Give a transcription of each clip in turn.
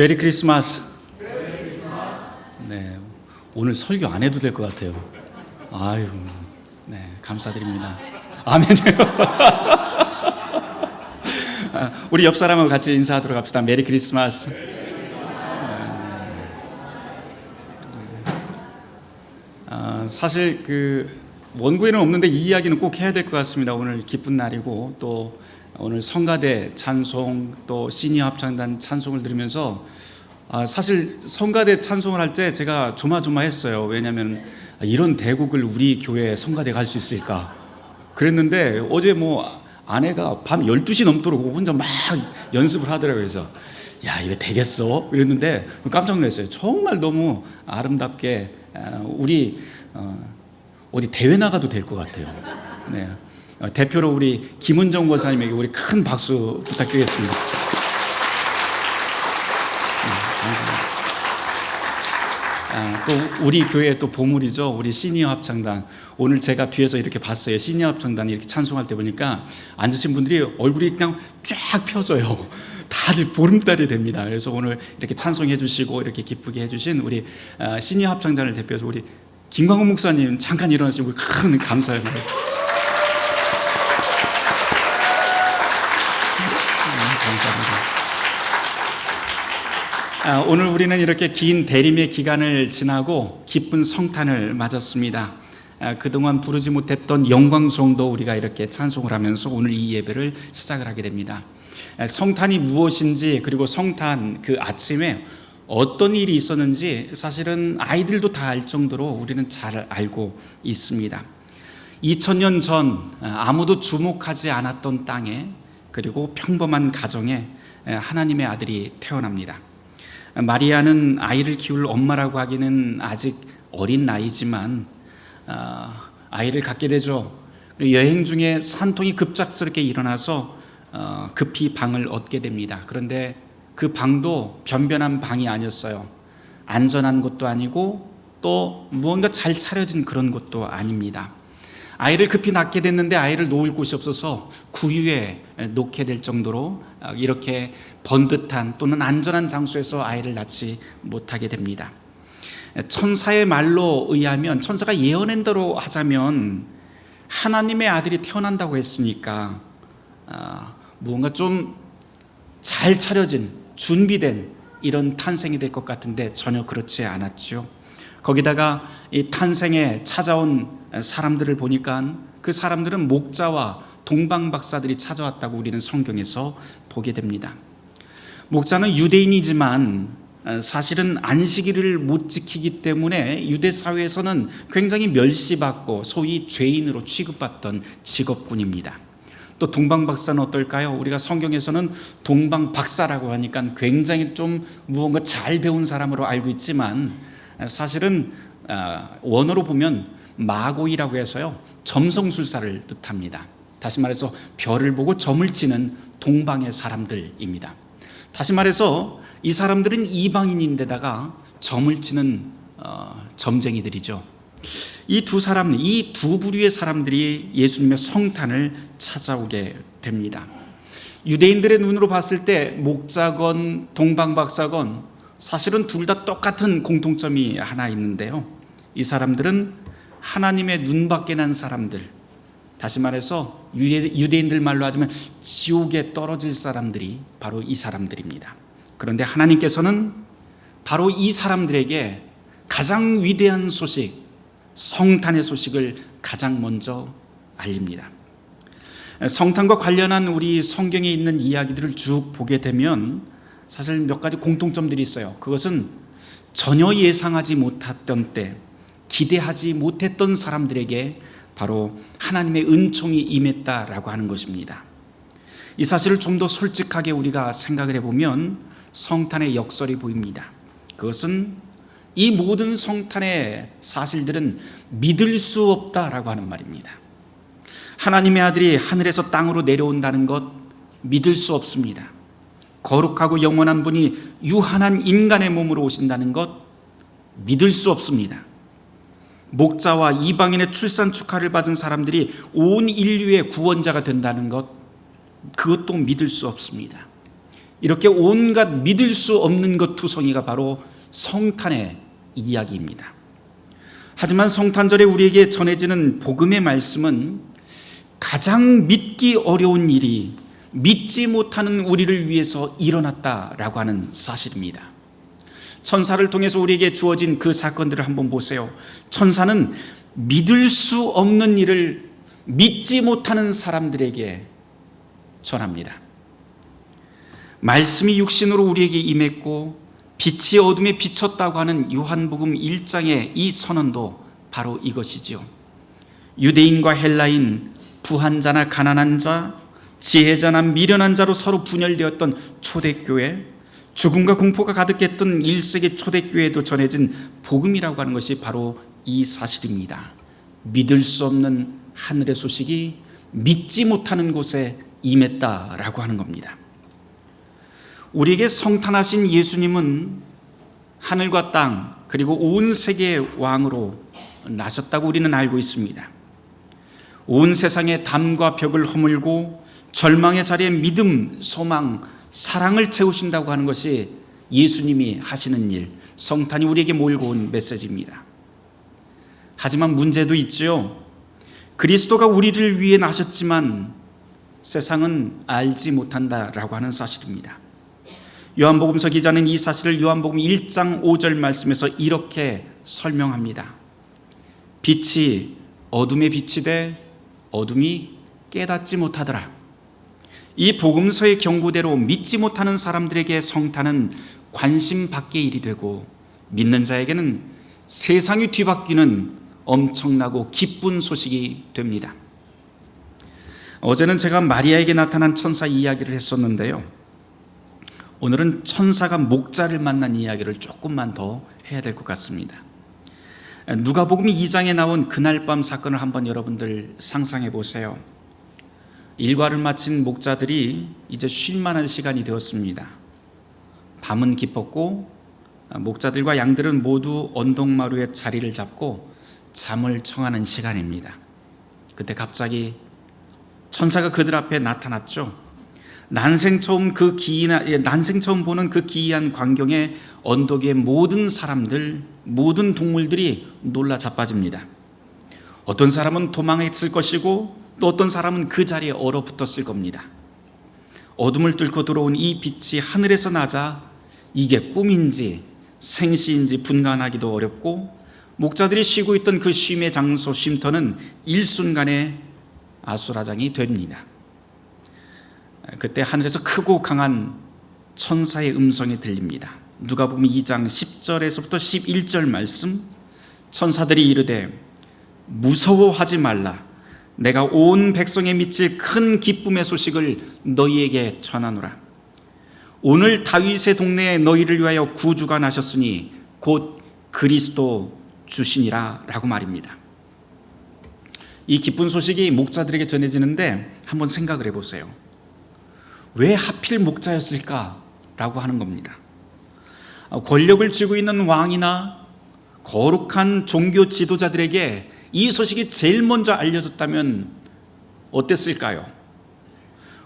메리 크리스마스. 네, 오늘 설교 안 해도 될 것 같아요. 아유, 네, 감사드립니다. 아멘. 우리 옆 사람하고 같이 인사하도록 합시다. 메리 크리스마스. 사실 원고에는 없는데 이 이야기는 꼭 해야 될 것 같습니다. 오늘 기쁜 날이고 또 오늘 성가대 찬송 또 시니어 합창단 찬송을 들으면서 사실 성가대 찬송을 할 때 제가 조마조마했어요. 왜냐하면 이런 대곡을 우리 교회에 성가대 갈 수 있을까 그랬는데 어제 아내가 밤 12시 넘도록 혼자 막 연습을 하더라고요. 그래서 야, 이거 되겠어? 이랬는데 깜짝 놀랐어요. 정말 너무 아름답게 우리 어디 대회 나가도 될 것 같아요. 네. 대표로 우리 김은정 권사님에게 우리 큰 박수 부탁드리겠습니다. 감사합니다. 또 우리 교회의 또 보물이죠. 우리 시니어 합창단. 오늘 제가 뒤에서 이렇게 봤어요. 시니어 합창단이 이렇게 찬송할 때 보니까 앉으신 분들이 얼굴이 그냥 쫙 펴져요. 다들 보름달이 됩니다. 그래서 오늘 이렇게 찬송해 주시고 이렇게 기쁘게 해주신 우리 시니어 합창단을 대표해서 우리 김광훈 목사님 잠깐 일어나시고 큰 감사합니다. 감사합니다. 오늘 우리는 이렇게 긴 대림의 기간을 지나고 기쁜 성탄을 맞았습니다. 그동안 부르지 못했던 영광송도 우리가 이렇게 찬송을 하면서 오늘 이 예배를 시작을 하게 됩니다. 성탄이 무엇인지 그리고 성탄 그 아침에 어떤 일이 있었는지 사실은 아이들도 다 알 정도로 우리는 잘 알고 있습니다. 2000년 전 아무도 주목하지 않았던 땅에 그리고 평범한 가정에 하나님의 아들이 태어납니다. 마리아는 아이를 키울 엄마라고 하기는 아직 어린 나이지만 아이를 갖게 되죠. 여행 중에 산통이 급작스럽게 일어나서 급히 방을 얻게 됩니다. 그런데 그 방도 변변한 방이 아니었어요. 안전한 곳도 아니고 또 무언가 잘 차려진 그런 곳도 아닙니다. 아이를 급히 낳게 됐는데 아이를 놓을 곳이 없어서 구유에 놓게 될 정도로 이렇게 번듯한 또는 안전한 장소에서 아이를 낳지 못하게 됩니다. 천사의 말로 의하면, 천사가 예언한 대로 하자면 하나님의 아들이 태어난다고 했으니까 무언가 좀 잘 차려진 준비된 이런 탄생이 될 것 같은데 전혀 그렇지 않았죠. 거기다가 이 탄생에 찾아온 사람들을 보니까 그 사람들은 목자와 동방박사들이 찾아왔다고 우리는 성경에서 보게 됩니다. 목자는 유대인이지만 사실은 안식일을 못 지키기 때문에 유대 사회에서는 굉장히 멸시받고 소위 죄인으로 취급받던 직업군입니다. 또 동방박사는 어떨까요? 우리가 성경에서는 동방박사라고 하니까 굉장히 좀 무언가 잘 배운 사람으로 알고 있지만 사실은 원어로 보면 마고이라고 해서요 점성술사를 뜻합니다. 다시 말해서 별을 보고 점을 치는 동방의 사람들입니다. 다시 말해서 이 사람들은 이방인인데다가 점을 치는 점쟁이들이죠. 이 두 부류의 사람들이 예수님의 성탄을 찾아오게 됩니다. 유대인들의 눈으로 봤을 때 목자건 동방박사건 사실은 둘 다 똑같은 공통점이 하나 있는데요. 이 사람들은 하나님의 눈밖에 난 사람들, 다시 말해서 유대인들 말로 하자면 지옥에 떨어질 사람들이 바로 이 사람들입니다. 그런데 하나님께서는 바로 이 사람들에게 가장 위대한 소식, 성탄의 소식을 가장 먼저 알립니다. 성탄과 관련한 우리 성경에 있는 이야기들을 쭉 보게 되면 사실 몇 가지 공통점들이 있어요. 그것은 전혀 예상하지 못했던 때, 기대하지 못했던 사람들에게 바로 하나님의 은총이 임했다라고 하는 것입니다. 이 사실을 좀 더 솔직하게 우리가 생각을 해보면 성탄의 역설이 보입니다. 그것은 이 모든 성탄의 사실들은 믿을 수 없다라고 하는 말입니다. 하나님의 아들이 하늘에서 땅으로 내려온다는 것 믿을 수 없습니다. 거룩하고 영원한 분이 유한한 인간의 몸으로 오신다는 것 믿을 수 없습니다. 목자와 이방인의 출산 축하를 받은 사람들이 온 인류의 구원자가 된다는 것 그것도 믿을 수 없습니다. 이렇게 온갖 믿을 수 없는 것 투성이가 바로 성탄의 이야기입니다. 하지만 성탄절에 우리에게 전해지는 복음의 말씀은 가장 믿기 어려운 일이 믿지 못하는 우리를 위해서 일어났다라고 하는 사실입니다. 천사를 통해서 우리에게 주어진 그 사건들을 한번 보세요. 천사는 믿을 수 없는 일을 믿지 못하는 사람들에게 전합니다. 말씀이 육신으로 우리에게 임했고 빛이 어둠에 비쳤다고 하는 요한복음 1장의 이 선언도 바로 이것이지요. 유대인과 헬라인, 부한 자나 가난한 자, 지혜자나 미련한 자로 서로 분열되었던 초대교회, 죽음과 공포가 가득했던 1세기 초대교회에도 전해진 복음이라고 하는 것이 바로 이 사실입니다. 믿을 수 없는 하늘의 소식이 믿지 못하는 곳에 임했다라고 하는 겁니다. 우리에게 성탄하신 예수님은 하늘과 땅 그리고 온 세계의 왕으로 나셨다고 우리는 알고 있습니다. 온 세상의 담과 벽을 허물고 절망의 자리에 믿음, 소망, 사랑을 채우신다고 하는 것이 예수님이 하시는 일, 성탄이 우리에게 몰고 온 메시지입니다. 하지만 문제도 있죠. 그리스도가 우리를 위해 나셨지만 세상은 알지 못한다라고 하는 사실입니다. 요한복음서 기자는 이 사실을 요한복음 1장 5절 말씀에서 이렇게 설명합니다. 빛이 어둠에 비치되 어둠이 깨닫지 못하더라. 이 복음서의 경고대로 믿지 못하는 사람들에게 성탄은 관심 밖의 일이 되고 믿는 자에게는 세상이 뒤바뀌는 엄청나고 기쁜 소식이 됩니다. 어제는 제가 마리아에게 나타난 천사 이야기를 했었는데요. 오늘은 천사가 목자를 만난 이야기를 조금만 더 해야 될 것 같습니다. 누가복음 2장에 나온 그날 밤 사건을 한번 여러분들 상상해 보세요. 일과를 마친 목자들이 이제 쉴 만한 시간이 되었습니다. 밤은 깊었고 목자들과 양들은 모두 언덕마루에 자리를 잡고 잠을 청하는 시간입니다. 그때 갑자기 천사가 그들 앞에 나타났죠. 난생 처음 보는 그 기이한 광경에 언덕의 모든 사람들, 모든 동물들이 놀라 자빠집니다. 어떤 사람은 도망했을 것이고 또 어떤 사람은 그 자리에 얼어붙었을 겁니다. 어둠을 뚫고 들어온 이 빛이 하늘에서 나자 이게 꿈인지 생시인지 분간하기도 어렵고 목자들이 쉬고 있던 그 쉼의 장소 쉼터는 일순간에 아수라장이 됩니다. 그때 하늘에서 크고 강한 천사의 음성이 들립니다. 누가복음 2장 10절에서부터 11절 말씀, 천사들이 이르되 무서워하지 말라. 내가 온 백성에 미칠 큰 기쁨의 소식을 너희에게 전하노라. 오늘 다윗의 동네에 너희를 위하여 구주가 나셨으니 곧 그리스도 주시니라 라고 말입니다. 이 기쁜 소식이 목자들에게 전해지는데 한번 생각을 해보세요. 왜 하필 목자였을까? 라고 하는 겁니다. 권력을 쥐고 있는 왕이나 거룩한 종교 지도자들에게 이 소식이 제일 먼저 알려졌다면 어땠을까요?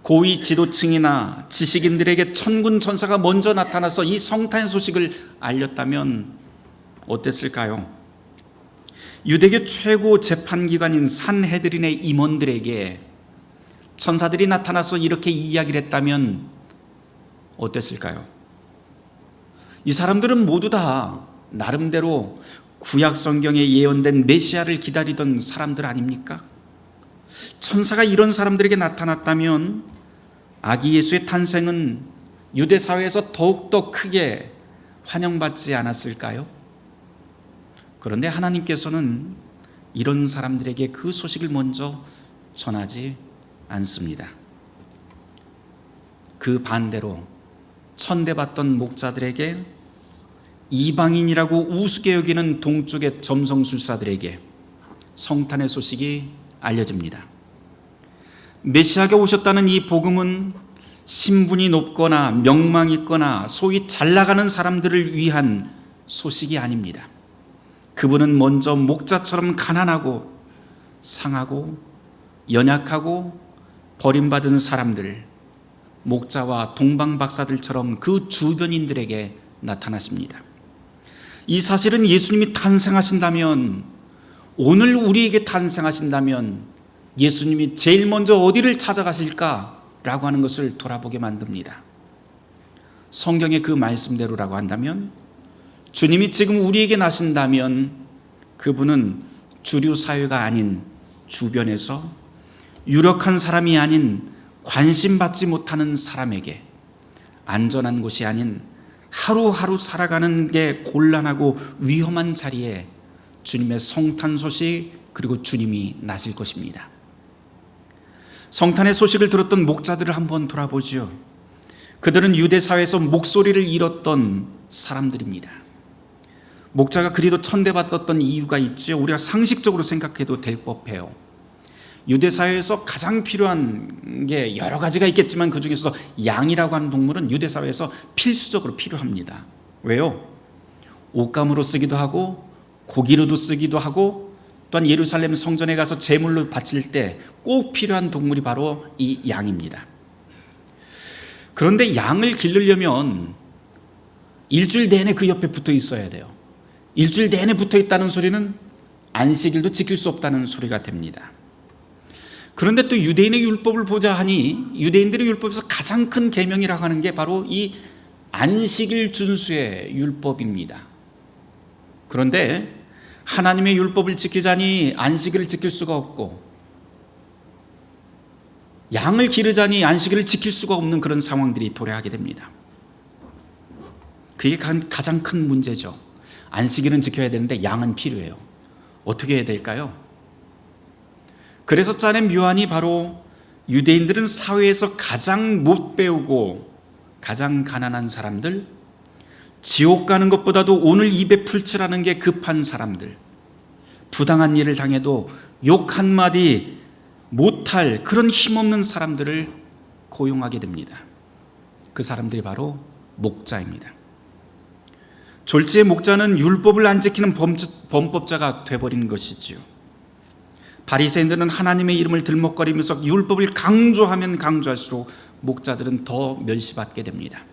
고위 지도층이나 지식인들에게 천군 천사가 먼저 나타나서 이 성탄 소식을 알렸다면 어땠을까요? 유대교 최고 재판기관인 산헤드린의 임원들에게 천사들이 나타나서 이렇게 이야기를 했다면 어땠을까요? 이 사람들은 모두 다 나름대로 구약 성경에 예언된 메시아를 기다리던 사람들 아닙니까? 천사가 이런 사람들에게 나타났다면 아기 예수의 탄생은 유대 사회에서 더욱더 크게 환영받지 않았을까요? 그런데 하나님께서는 이런 사람들에게 그 소식을 먼저 전하지 않습니다. 그 반대로 천대받던 목자들에게 이방인이라고 우습게 여기는 동쪽의 점성술사들에게 성탄의 소식이 알려집니다. 메시아가 오셨다는 이 복음은 신분이 높거나 명망이 있거나 소위 잘 나가는 사람들을 위한 소식이 아닙니다. 그분은 먼저 목자처럼 가난하고 상하고 연약하고 버림받은 사람들, 목자와 동방박사들처럼 그 주변인들에게 나타나십니다. 이 사실은 예수님이 탄생하신다면, 오늘 우리에게 탄생하신다면 예수님이 제일 먼저 어디를 찾아가실까라고 하는 것을 돌아보게 만듭니다. 성경의 그 말씀대로라고 한다면, 주님이 지금 우리에게 나신다면 그분은 주류 사회가 아닌 주변에서 유력한 사람이 아닌 관심받지 못하는 사람에게 안전한 곳이 아닌 하루하루 살아가는 게 곤란하고 위험한 자리에 주님의 성탄 소식, 그리고 주님이 나실 것입니다. 성탄의 소식을 들었던 목자들을 한번 돌아보죠. 그들은 유대 사회에서 목소리를 잃었던 사람들입니다. 목자가 그리도 천대받았던 이유가 있죠. 우리가 상식적으로 생각해도 될 법해요. 유대 사회에서 가장 필요한 게 여러 가지가 있겠지만 그 중에서도 양이라고 하는 동물은 유대 사회에서 필수적으로 필요합니다. 왜요? 옷감으로 쓰기도 하고 고기로도 쓰기도 하고, 또한 예루살렘 성전에 가서 제물로 바칠 때 꼭 필요한 동물이 바로 이 양입니다. 그런데 양을 기르려면 일주일 내내 그 옆에 붙어 있어야 돼요. 일주일 내내 붙어 있다는 소리는 안식일도 지킬 수 없다는 소리가 됩니다. 그런데 또 유대인의 율법을 보자 하니 유대인들의 율법에서 가장 큰 계명이라고 하는 게 바로 이 안식일 준수의 율법입니다. 그런데 하나님의 율법을 지키자니 안식일을 지킬 수가 없고, 양을 기르자니 안식일을 지킬 수가 없는 그런 상황들이 도래하게 됩니다. 그게 가장 큰 문제죠. 안식일은 지켜야 되는데 양은 필요해요. 어떻게 해야 될까요? 그래서 짜낸 묘안이 바로 유대인들은 사회에서 가장 못 배우고 가장 가난한 사람들, 지옥 가는 것보다도 오늘 입에 풀칠하는 게 급한 사람들, 부당한 일을 당해도 욕 한마디 못할 그런 힘없는 사람들을 고용하게 됩니다. 그 사람들이 바로 목자입니다. 졸지의 목자는 율법을 안 지키는 범법자가 되어버린 것이지요. 바리새인들은 하나님의 이름을 들먹거리면서 율법을 강조하면 강조할수록 목자들은 더 멸시받게 됩니다.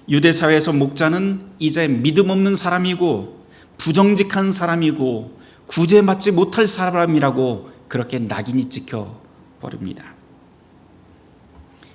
유대 사회에서 목자는 이제 믿음 없는 사람이고 부정직한 사람이고 구제받지 못할 사람이라고 그렇게 낙인이 찍혀버립니다.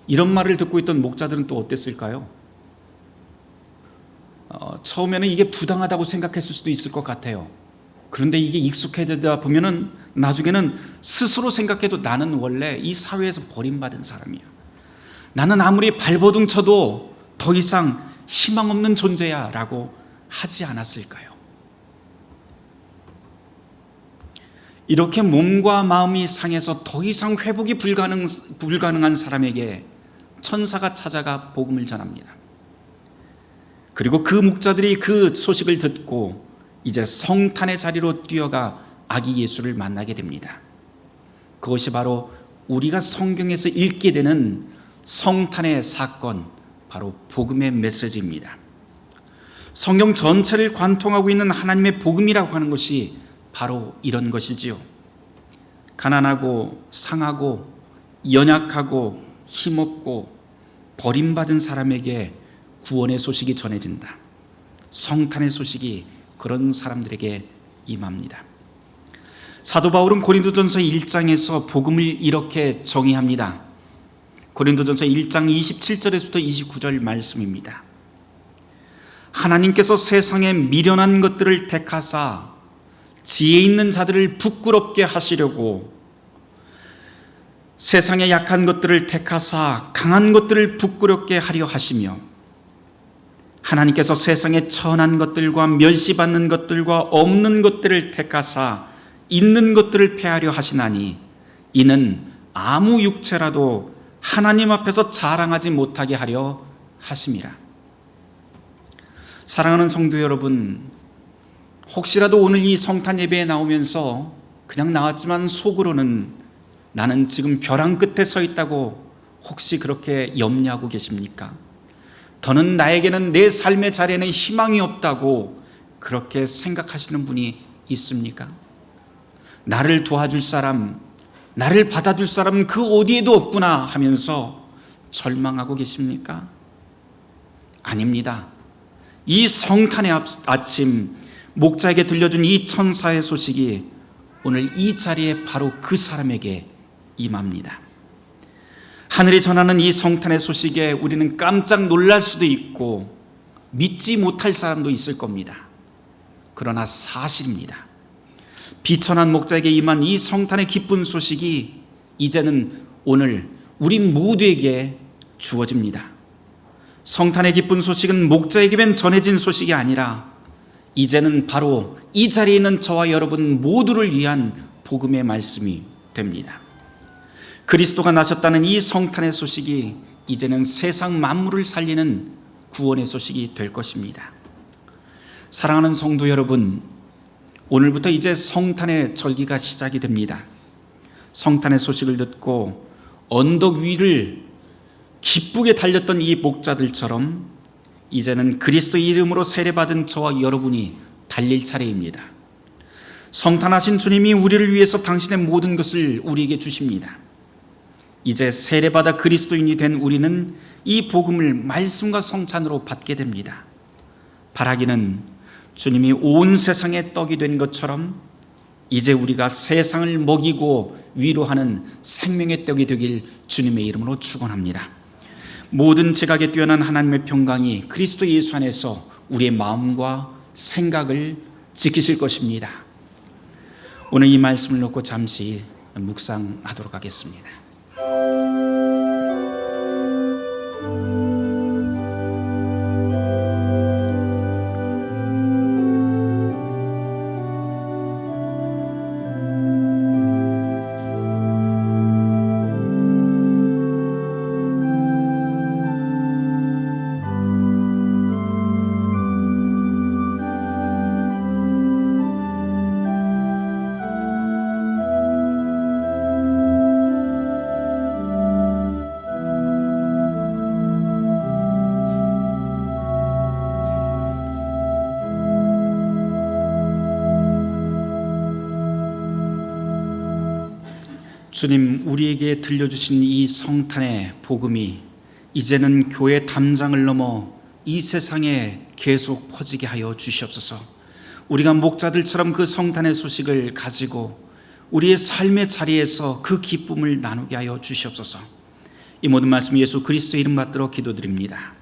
이런 말을 듣고 있던 목자들은 또 어땠을까요? 처음에는 이게 부당하다고 생각했을 수도 있을 것 같아요. 그런데 이게 익숙해지다 보면은 나중에는 스스로 생각해도 나는 원래 이 사회에서 버림받은 사람이야. 나는 아무리 발버둥 쳐도 더 이상 희망 없는 존재야 라고 하지 않았을까요? 이렇게 몸과 마음이 상해서 더 이상 회복이 불가능한 사람에게 천사가 찾아가 복음을 전합니다. 그리고 그 목자들이 그 소식을 듣고 이제 성탄의 자리로 뛰어가 아기 예수를 만나게 됩니다. 그것이 바로 우리가 성경에서 읽게 되는 성탄의 사건, 바로 복음의 메시지입니다. 성경 전체를 관통하고 있는 하나님의 복음이라고 하는 것이 바로 이런 것이지요. 가난하고 상하고 연약하고 힘없고 버림받은 사람에게 구원의 소식이 전해진다. 성탄의 소식이 그런 사람들에게 임합니다. 사도 바울은 고린도전서 1장에서 복음을 이렇게 정의합니다. 고린도전서 1장 27절에서부터 29절 말씀입니다. 하나님께서 세상에 미련한 것들을 택하사 지혜 있는 자들을 부끄럽게 하시려고 세상에 약한 것들을 택하사 강한 것들을 부끄럽게 하려 하시며, 하나님께서 세상에 천한 것들과 멸시받는 것들과 없는 것들을 택하사 있는 것들을 폐하려 하시나니 이는 아무 육체라도 하나님 앞에서 자랑하지 못하게 하려 하심이라. 사랑하는 성도 여러분, 혹시라도 오늘 이 성탄 예배에 나오면서 그냥 나왔지만 속으로는 나는 지금 벼랑 끝에 서 있다고 혹시 그렇게 염려하고 계십니까? 더는 나에게는 내 삶의 자리에는 희망이 없다고 그렇게 생각하시는 분이 있습니까? 나를 도와줄 사람, 나를 받아줄 사람은 그 어디에도 없구나 하면서 절망하고 계십니까? 아닙니다. 이 성탄의 아침, 목자에게 들려준 이 천사의 소식이 오늘 이 자리에 바로 그 사람에게 임합니다. 하늘이 전하는 이 성탄의 소식에 우리는 깜짝 놀랄 수도 있고 믿지 못할 사람도 있을 겁니다. 그러나 사실입니다. 비천한 목자에게 임한 이 성탄의 기쁜 소식이 이제는 오늘 우리 모두에게 주어집니다. 성탄의 기쁜 소식은 목자에게만 전해진 소식이 아니라 이제는 바로 이 자리에 있는 저와 여러분 모두를 위한 복음의 말씀이 됩니다. 그리스도가 나셨다는 이 성탄의 소식이 이제는 세상 만물을 살리는 구원의 소식이 될 것입니다. 사랑하는 성도 여러분, 오늘부터 이제 성탄의 절기가 시작이 됩니다. 성탄의 소식을 듣고 언덕 위를 기쁘게 달렸던 이 목자들처럼 이제는 그리스도의 이름으로 세례받은 저와 여러분이 달릴 차례입니다. 성탄하신 주님이 우리를 위해서 당신의 모든 것을 우리에게 주십니다. 이제 세례받아 그리스도인이 된 우리는 이 복음을 말씀과 성찬으로 받게 됩니다. 바라기는 주님이 온 세상의 떡이 된 것처럼 이제 우리가 세상을 먹이고 위로하는 생명의 떡이 되길 주님의 이름으로 축원합니다. 모든 지각에 뛰어난 하나님의 평강이 그리스도 예수 안에서 우리의 마음과 생각을 지키실 것입니다. 오늘 이 말씀을 놓고 잠시 묵상하도록 하겠습니다. 주님, 우리에게 들려주신 이 성탄의 복음이 이제는 교회 담장을 넘어 이 세상에 계속 퍼지게 하여 주시옵소서. 우리가 목자들처럼 그 성탄의 소식을 가지고 우리의 삶의 자리에서 그 기쁨을 나누게 하여 주시옵소서. 이 모든 말씀 예수 그리스도의 이름 받들어 기도드립니다.